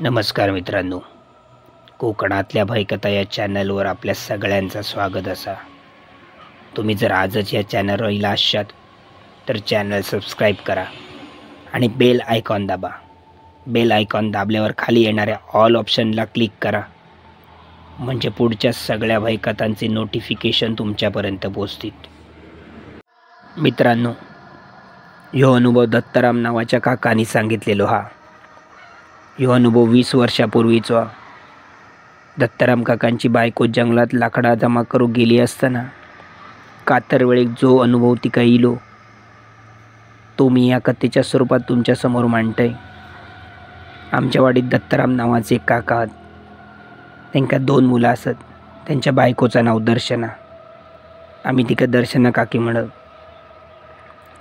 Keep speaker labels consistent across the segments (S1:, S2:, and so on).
S1: नमस्कार मित्रांनो, कोकणातल्या भयकथा या चॅनलवर आपल्या सगळ्यांचं स्वागत असा. तुम्ही जर आजच या चॅनलवर असाल तर चॅनल सबस्क्राईब करा आणि बेल आयकॉन दाबा. बेल आयकॉन दाबल्यावर खाली येणाऱ्या ऑल ऑप्शनला क्लिक करा, म्हणजे पुढच्या सगळ्या भयकथांचे नोटिफिकेशन तुमच्यापर्यंत पोहोचतील. मित्रांनो, ह्यो अनुभव दत्ताराम नावाच्या काकांनी सांगितलेलो हा. ह्यो अनुभव 20 वर्षापूर्वीचा. दत्ताराम काकांची बायको जंगलात लाकडा जमा करू गेली असताना कातरवेळेक जो अनुभव तिका इलो तो मी या कथेच्या स्वरूपात तुमच्यासमोर मांडतय. आमच्या वाडीत दत्ताराम नावाचे एक काका आहेत. त्यांका 2 मुलं असत. त्यांच्या बायकोचं नाव दर्शना. आम्ही तिका दर्शना काकी म्हणत.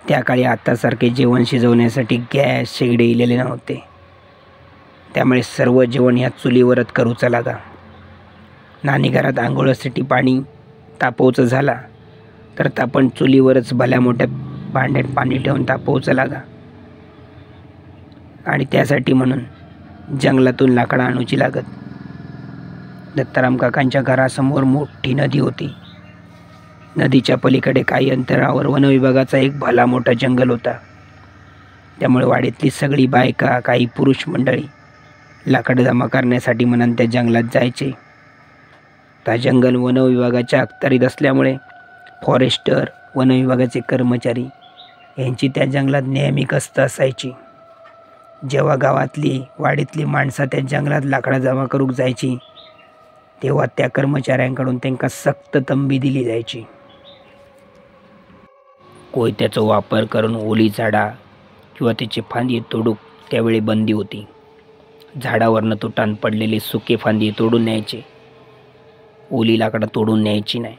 S1: त्या काळी आतासारखे जेवण शिजवण्यासाठी गॅस शेगडे इलेले नव्हते, त्यामुळे सर्व जेवण ह्या चुलीवरच करूचा लागा. नानी घरात आंघोळीसाठी पाणी तापवचं झाला तर आपण चुलीवरच भल्या मोठ्या भांड्यात पाणी ठेवून तापवचं लागा. आणि त्यासाठी म्हणून जंगलातून लाकडं आणूची लागत. दत्ताराम काकांच्या घरासमोर मोठी नदी होती. नदीच्या पलीकडे काही अंतरावर वनविभागाचा एक भला मोठा जंगल होता. त्यामुळे वाडीतली सगळी बायका, काही पुरुष मंडळी लाकडं जमा करण्यासाठी म्हणून त्या जंगलात जायचे. त्या जंगल वनविभागाच्या अखत्यारीत असल्यामुळे फॉरेस्टर, वनविभागाचे कर्मचारी यांची त्या जंगलात नेहमी गस्त असायची. जेव्हा गावातली, वाडीतली माणसं त्या जंगलात लाकडं जमा करूक जायची तेव्हा त्या कर्मचाऱ्यांकडून त्यांना सक्त तंबी दिली जायची. कोयत्याचा वापर करून ओली झाडा किंवा त्याची फांदी तोडूक त्यावेळी बंदी होती. झाडावरनं तुटान पडलेली सुके फांदी तोडून न्यायचे, ओली लाकडं तोडून न्यायची नाही,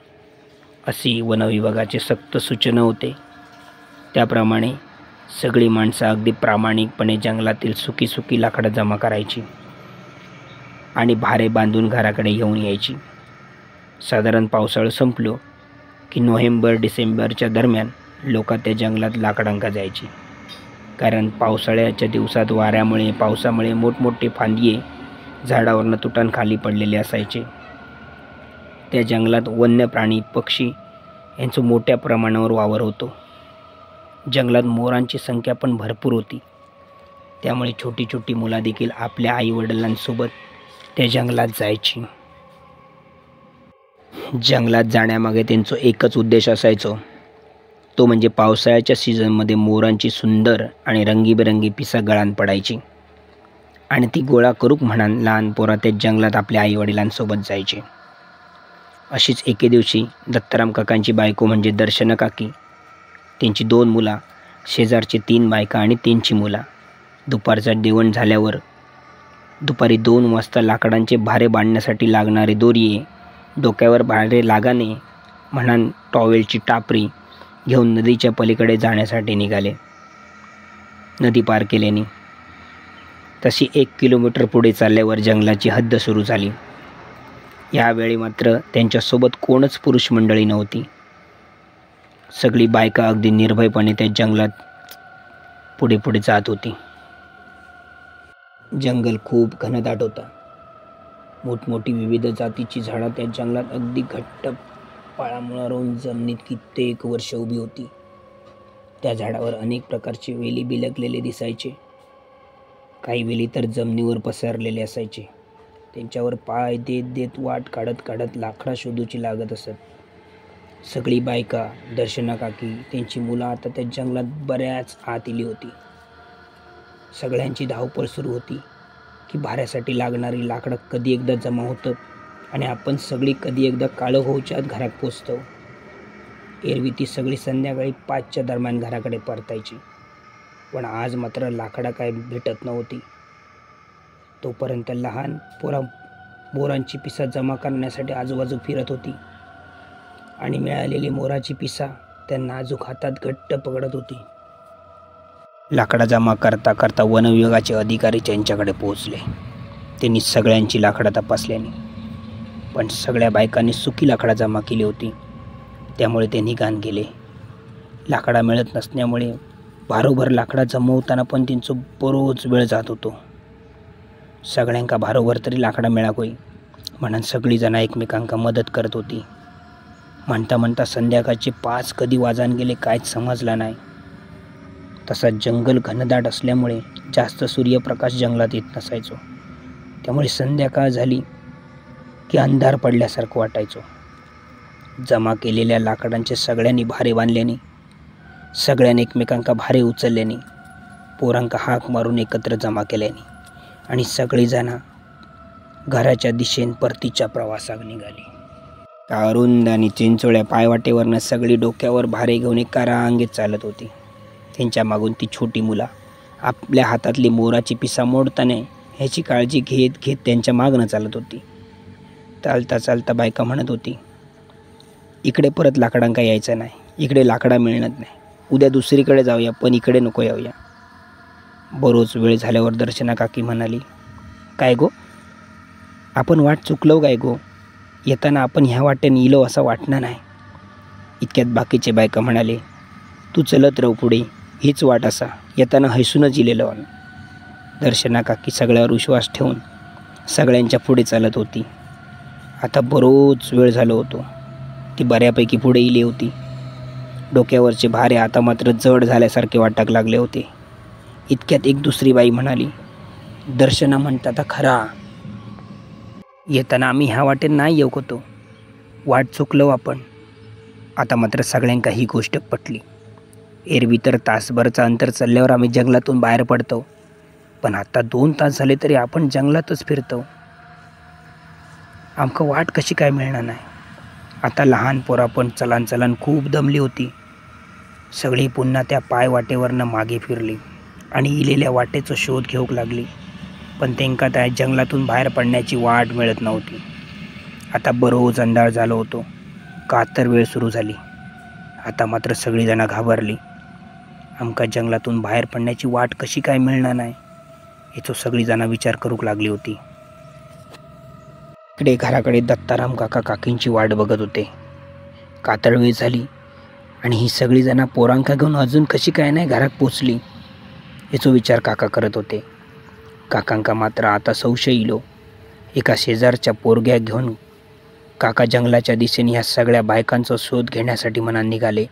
S1: अशी वनविभागाचे सक्त सूचना होते. त्याप्रमाणे सगळी माणसं अगदी प्रामाणिकपणे जंगलातील सुकी लाकडं जमा करायची आणि भारे बांधून घराकडे घेऊन यायची. साधारण पावसाळा संपलो की नोव्हेंबर-डिसेंबरच्या दरम्यान लोक त्या जंगलात लाकडांका जायची. कारण पावसाळ्याच्या दिवसात वाऱ्यामुळे, पावसामुळे मोठमोठे फांदिये झाडावरनं तुटान खाली पडलेले असायचे. त्या जंगलात वन्य प्राणी, पक्षी यांचं मोठ्या प्रमाणावर वावर होतो. जंगलात मोरांची संख्या पण भरपूर होती. त्यामुळे छोटी छोटी मुलं देखील आपल्या आईवडिलांसोबत त्या जंगलात जायची. जंगलात जाण्यामागे त्यांचा एकच उद्देश असायचो, तो म्हणजे पावसाळ्याच्या सीझनमध्ये मोरांची सुंदर आणि रंगीबेरंगी पिसा गळान पडायची आणि ती गोळा करूक म्हणून लहान पोरं त्या जंगलात आपल्या आईवडिलांसोबत जायचे. अशीच एके दिवशी दत्ताराम काकांची बायको म्हणजे दर्शना काकी, त्यांची 2 मुलं, शेजारची 3 बायका आणि त्यांची मुलं दुपारचं जेवण झाल्यावर दुपारी 2 वाजता लाकडांचे भारे बांधण्यासाठी लागणारे दोरिये, डोक्यावर भारे लागाने म्हणून टॉवेलची टापरी घेऊन नदीच्या पलीकडे जाण्यासाठी निघाले. नदी पार केल्याने तशी 1 किलोमीटर पुढे चालल्यावर जंगलाची हद्द सुरू झाली. यावेळी मात्र त्यांच्यासोबत कोणच पुरुष मंडळी नव्हती. सगळी बायका अगदी निर्भयपणे त्या जंगलात पुढे जात होती. जंगल खूप घनदाट होता. मोठमोठी विविध जातीची झाडं त्या जंगलात अगदी घट्ट पाळामुळा रोवून जमिनीत कित्येक वर्ष उभी होती. त्या झाडावर अनेक प्रकारचे वेली बिलगलेले दिसायचे. काही वेली तर जमिनीवर पसरलेले असायचे. त्यांच्यावर पाय देत वाट काढत लाकडा शोधूची लागत असत. सगळी बायका, दर्शना काकी, त्यांची मुलं आता त्या जंगलात बऱ्याच आत इली होती. सगळ्यांची धावपळ सुरू होती की भाऱ्यासाठी लागणारी लाकडं कधी एकदा जमा होतं आणि आपण सगळी कधी एकदा काळं होऊच्या आत घरात पोचतो. एरवी ती सगळी संध्याकाळी 5च्या दरम्यान घराकडे परतायची. पण आज मात्र लाकडं काय भेटत नव्हती. तोपर्यंत लहान मोरांची पिसा जमा करण्यासाठी आजूबाजू फिरत होती आणि मिळालेली मोराची पिसा त्या नाजूक हातात घट्ट पकडत होती. लाकडा जमा करता वनविभागाचे अधिकारी त्यांच्याकडे पोहोचले. त्यांनी सगळ्यांची लाकडं तपासल्याने पण सगळ्या बायकांनी सुकी लाकडा जमा केली होती. त्यामुळे ते निघान गेले. लाकडा मिळत नसल्यामुळे भारोभर लाकडा जमवताना पण त्यांचं बरोच वेळ जात होतो. सगळ्यांका भारोभर तरी लाकडा मिळाकोय म्हणून सगळी जण एकमेकांका मदत करत होती. म्हणता म्हणता संध्याकाळचे 5 कधी वाजान गेले काहीच समजला नाही. तसा जंगल घनदाट असल्यामुळे जास्त सूर्यप्रकाश जंगलात येत नसायचो. त्यामुळे संध्याकाळ झाली की अंधार पडल्यासारखं वाटायचो. जमा केलेल्या लाकडांचे सगळ्यांनी भारे बांधल्याने, सगळ्यांनी एकमेकांका भारे उचलल्याने, पोरांका हाक मारून एकत्र जमा केल्याने आणि सगळीजण घराच्या दिशेने परतीच्या प्रवासाक निघाली. अरुंद आणि चिंचोळ्या पायवाटेवरनं सगळी डोक्यावर भारे घेऊन एका रांगेत चालत होती. त्यांच्या मागून ती छोटी मुलं आपल्या हातातली मोराची पिसा मोडता नाही ह्याची काळजी घेत घेत त्यांच्या मागणं चालत होती. चालता चालता बायका म्हणत होती, इकडे परत लाकडांका यायचं नाही, इकडे लाकडा मिळणार नाही, उद्या दुसरीकडे जाऊया पण इकडे नको येऊया. बरोच वेळ झाल्यावर दर्शना काकी म्हणाली, काय गो आपण वाट चुकलो काय गो, येताना आपण ह्या वाटेने इलो असं वाटणार नाही. इतक्यात बाकीचे बायका म्हणाले, तू चलत राहू पुढे, हीच वाट असा, येताना हैसूनच इलेलं. दर्शना काकी सगळ्यावर विश्वास ठेवून सगळ्यांच्या पुढे चालत होती. आता बरोच वेळ झालो होतो. ती बऱ्यापैकी पुढे इली होती. डोक्यावरचे भारे आता मात्र जड झाल्यासारखे वाटाक लागले होते. इतक्यात एक दुसरी बाई म्हणाली, दर्शना म्हणतात खरा, येताना आम्ही ह्या वाटेत नाही येऊ होतो, वाट चुकलो आपण. आता मात्र सगळ्यांका ही गोष्ट पटली. एरवी तर तासभरचं अंतर चालल्यावर आम्ही जंगलातून बाहेर पडतो, पण आता 2 तास झाले तरी आपण जंगलातच फिरतो. आमका वाट कशी काय मिळणार नाही. आता लहान पोरा पण चलान खूप दमली होती. सगळी पुन्हा त्या पाय वाटेवरनं मागे फिरली आणि इलेल्या वाटेचा शोध घेऊक लागली. पण त्यांका त्या जंगलातून बाहेर पडण्याची वाट मिळत नव्हती. आता बरोच अंधार झालो होतो. कातर वेळ सुरू झाली. आता मात्र सगळीजणं घाबरली. आमका जंगलातून बाहेर पडण्याची वाट कशी काय मिळणार नाही याचा सगळीजणं विचार करूक लागली होती. इकडे घराकडे दत्ताराम काका काकींची वाट बघत होते. कातर वेळ झाली आणि ही सगळीजणं पोरांका घेऊन अजून कशी काय नाही घरात पोचली याचा विचार काका करत होते. काकांका मात्र आता संशय इलो. एका शेजारच्या पोरग्या घेऊन काका जंगलाच्या दिशेने ह्या सगळ्या बायकांचा शोध घेण्यासाठी मनात निघाले.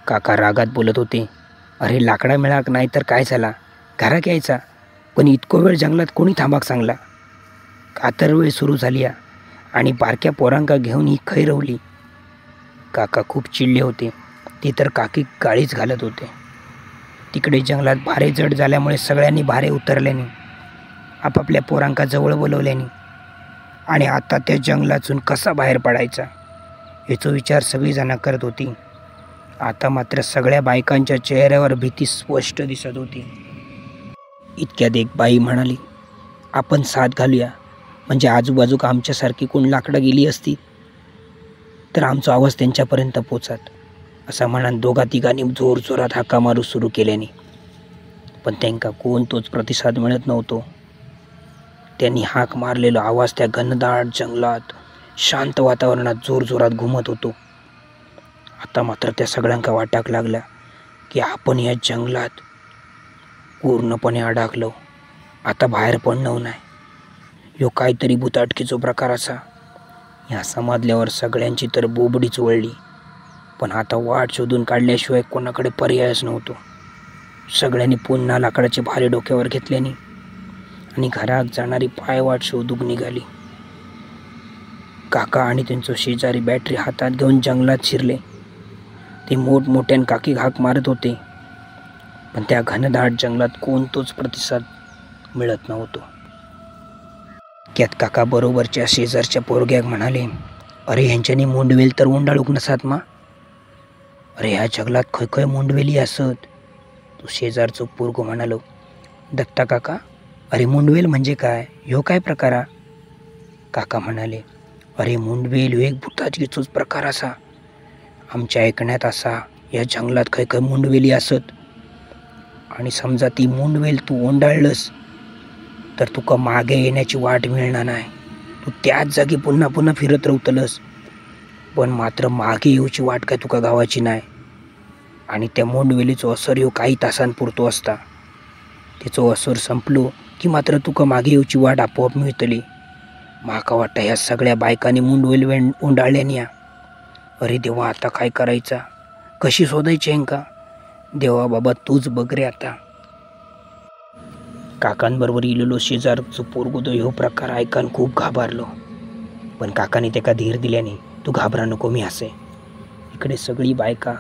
S1: काका रागात बोलत होते, अरे लाकडा मिळाक नाही तर काय झाला, घरात यायचा, पण इतको वेळ जंगलात कोणी थांबाक सांगला. कातर वेळ सुरू झाली आणि बारक्या पोरांका घेऊन ही खै रवली. काका खूप चिडले होते. ते तर काकी गाळीच घालत होते. तिकडे जंगलात भारे जड झाल्यामुळे सगळ्यांनी भारे उतरल्याने, आपापल्या पोरांका जवळ बोलवल्याने आणि आता त्या जंगलातून कसा बाहेर पडायचा याचा विचार सगळीजणं करत होती. आता मात्र सगळ्या बायकांच्या चेहऱ्यावर भीती स्पष्ट दिसत होती. इतक्यात एक बाई म्हणाली, आपण साथ घालूया, म्हणजे आजूबाजूक आमच्यासारखी कोण लाकडं गेली असती तर आमचा आवाज त्यांच्यापर्यंत पोचात. असं म्हणून दोघा तिघांनी जोरजोरात हाका मारू सुरू केल्याने, पण त्यांका कोण तोच प्रतिसाद मिळत नव्हतो. त्यांनी हाक मारलेला आवाज त्या घनदाट जंगलात शांत वातावरणात जोरजोरात घुमत होतो. आता मात्र त्या सगळ्यांका वाटाक लागला की आपण या जंगलात पूर्णपणे अडकलो. आता बाहेर पडणं नाही. ह्यो काहीतरी भुताटकीचो प्रकार असा. ह्या समजल्यावर सगळ्यांची तर बोबडीच वळली. पण आता वाट शोधून काढल्याशिवाय कोणाकडे पर्यायच नव्हतो. सगळ्यांनी पुन्हा लाकडाचे भारे डोक्यावर घेतल्याने आणि घरात जाणारी पायवाट शोधूक निघाली. काका आणि त्यांचं शेजारी बॅटरी हातात घेऊन जंगलात शिरले. ते मोठमोठ्यान काकी हाक मारत होते, पण त्या घनदाट जंगलात कोणतोच प्रतिसाद मिळत नव्हतो. त्यात काका बरोबरच्या शेजारच्या पोरग्याक म्हणाले, अरे ह्यांच्यानी मुंडवेल तर उंडाळूक नसात मा. अरे ह्या जंगलात खय खय मुंडवेली असत. तो शेजारचो पोरगो म्हणालो, दत्ता काका, अरे मुंडवेल म्हणजे काय, ह्यो काय प्रकार? काका म्हणाले, अरे मुंडवेल ह्यो एक भुताटकीचोच प्रकार असा. आमच्या ऐकण्यात असा या जंगलात खय खय मुंडवेली असत आणि समजा ती मुंडवेल तू ओंडाळलंस तर तुका मागे येण्याची वाट मिळणार नाही. तू त्याच जागी पुन्हा पुन्हा फिरत राहतलस, पण मात्र मागे येऊची वाट काय तुका गावाची नाही. आणि त्या मुंडवेलीचो असर ह्यो काही तासांपुरतो असता. त्याचो असर संपलो की मात्र तुका मागे येवची वाट आपोआप मिळतली. माका वाटतं ह्या सगळ्या बायकांनी मुंडवेल ओंडाळल्यानी. अरे देवा, आता काय करायचा, कशी शोधायची हेंका? देवा बाबा तूच बघ रे आता. काकांबरोबर इलेलो शेजारचो पोरगो ह्यो प्रकार ऐकान खूप घाबरलो. पण काकाने त्याका धीर दिल्याने तू घाबरा नको, मी हसे. इकडे सगळी बायका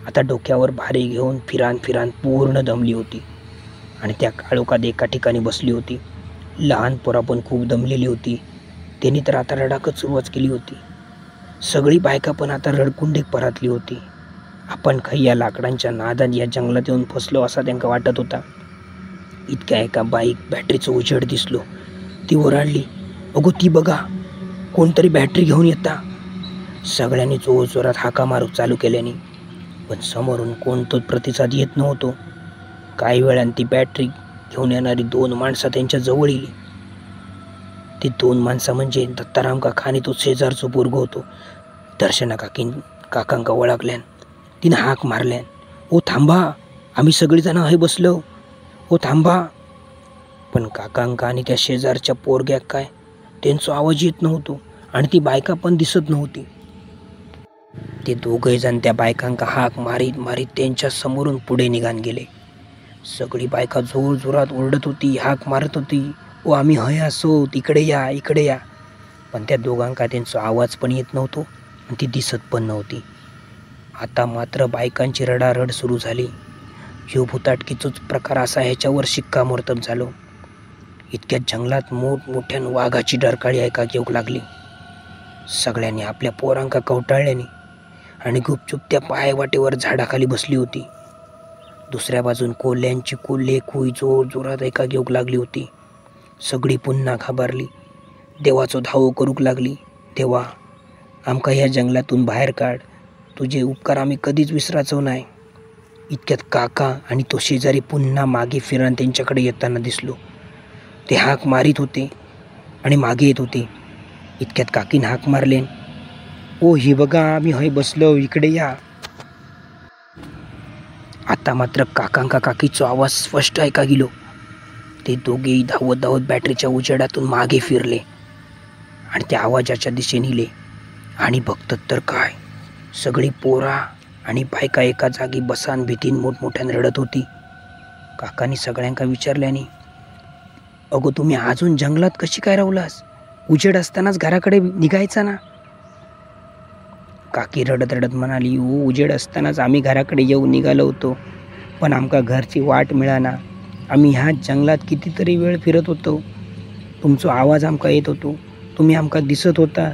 S1: आता डोक्यावर भारे घेऊन फिरान पूर्ण दमली होती आणि त्या काळोखात एका ठिकाणी बसली होती. लहान पोरा पण खूप दमलेली होती. त्यांनी तर आता रडाकच सुरुवात केली होती. सगळी बायका पण आता रडकुंडीत परातली होती. आपण काही या लाकडांच्या नादात या जंगलात येऊन फसलो असा त्यांना वाटत होता. इतक्या एका बाईक बॅटरीचं उजेड दिसलो. ती ओरडली, अगो ती बघा, कोणतरी बॅटरी घेऊन येता. सगळ्यांनी जोरजोरात हाका मारू चालू केल्याने पण समोरून कोणतोच प्रतिसाद येत नव्हतो. काही वेळाने ती बॅटरी घेऊन येणारी 2 माणसं त्यांच्या जवळ येली. ते 2 माणसं म्हणजे दत्ताराम काका आणि तो शेजारचो पोरगो होतो. दर्शना काकांका ओळखल्यान तिनं हाक मारल्यान, ओ थांबा, आम्ही सगळेजण हे बसलो, ओ थांबा. पण काकांका आणि त्या शेजारच्या पोरग्याक काय त्यांचा आवाज येत नव्हतो आणि ती बायका पण दिसत नव्हती. ते दोघे जण त्या बायकांका हाक मारीत मारीत त्यांच्या समोरून पुढे निघान गेले. सगळी बायका जोरजोरात ओरडत होती, हाक मारत होती, ओ आम्ही हय असो, इकडे या, इकडे या. पण त्या दोघांका त्यांचा आवाज पण येत नव्हतो आणि ती दिसत पण नव्हती. आता मात्र बायकांची रडारड सुरू झाली. ह्यो भुताटकीचोच प्रकार असा ह्याच्यावर शिक्कामोर्तब झालो. इतक्यात जंगलात मोठमोठ्यान वाघाची डरकाळी ऐका येऊ लागली. सगळ्यांनी आपल्या पोरांका कवटाळल्याने आणि गुपचूप त्या पायवाटेवर झाडाखाली बसली होती. दुसऱ्या बाजून कोल्ह्यांची कुई जोर जोरात ऐका येऊ लागली होती. सगळी पुन्हा घाबरली. देवाचो धावो करूक लागली, देवा आमका ह्या जंगलातून बाहेर काढ, तुझे उपकार आम्ही कधीच विसरायचो नाही. इतक्यात काका आणि तो शेजारी पुन्हा मागे फिरून त्यांच्याकडे येताना दिसलो. ते हाक मारित होते आणि मागे येत होते. इतक्यात काकीन हाक मारलेन, ओ ही बघा, आम्ही हय बसलो, इकडे या. आता मात्र काकांका काकीचो आवाज स्पष्ट ऐका गेलो. ते दोघेही धावत धावत बॅटरीच्या उजेडातून मागे फिरले आणि त्या आवाजाच्या दिशेने नेले. आणि बघतात तर काय, सगळी पोरा आणि बायका एका जागी बसान भीतीन मोठमोठ्याने रडत होती. काकांनी सगळ्यांका विचारल्याने, अगो तुम्ही अजून जंगलात कशी काय राहुलास? उजेड असतानाच घराकडे निघायचा ना. काकी रडत रडत म्हणाली, ओ उजेड असतानाच आम्ही घराकडे येऊन निघालो होतो, पण आमका घरची वाट मिळाना. आम्ही ह्या जंगलात कितीतरी वेळ फिरत होतो. तुमचा आवाज आमका येत होतो, तुम्ही आमका दिसत होता,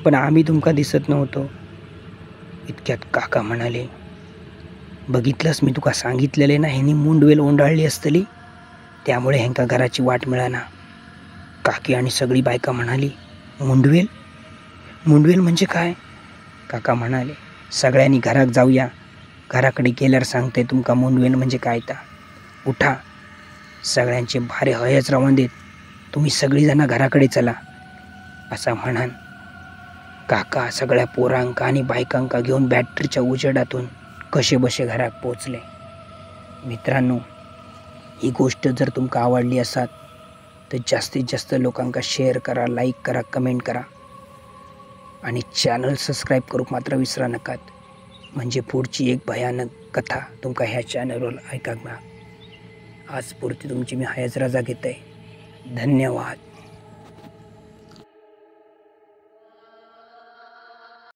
S1: पण आम्ही तुमका दिसत नव्हतो. इतक्यात काका म्हणाले, बघितलंस, मी तुका सांगितलेले ना, ह्यांनी मुंडवेल ओंडाळली असतली, त्यामुळे ह्यांका घराची वाट मिळाना. काकी आणि सगळी बायका म्हणाली, मुंडवेल? मुंडवेल म्हणजे काय? काका म्हणाले, सगळ्यांनी घरात जाऊया, घराकडे गेल्यावर सांगते तुमका मुंडवेल म्हणजे काय. ता उठा, सगळ्यांचे भारे हयच रवान देत, तुम्ही सगळीजणं घराकडे चला. असा म्हणान काका सगळ्या पोरांका आणि बायकांका घेऊन बॅटरीच्या उजेडातून कसे बसे घरात पोचले. मित्रांनो, ही गोष्ट जर तुमका आवडली असाल तर जास्तीत जास्त लोकांका शेअर करा, लाईक करा, कमेंट करा आणि चॅनल सबस्क्राईब करूक मात्र विसरा नकात. म्हणजे पुढची एक भयानक कथा तुमका ह्या चॅनलवर ऐकाक मिळा. आज पुरती तुमची मी हयच रजा घेत आहे. धन्यवाद.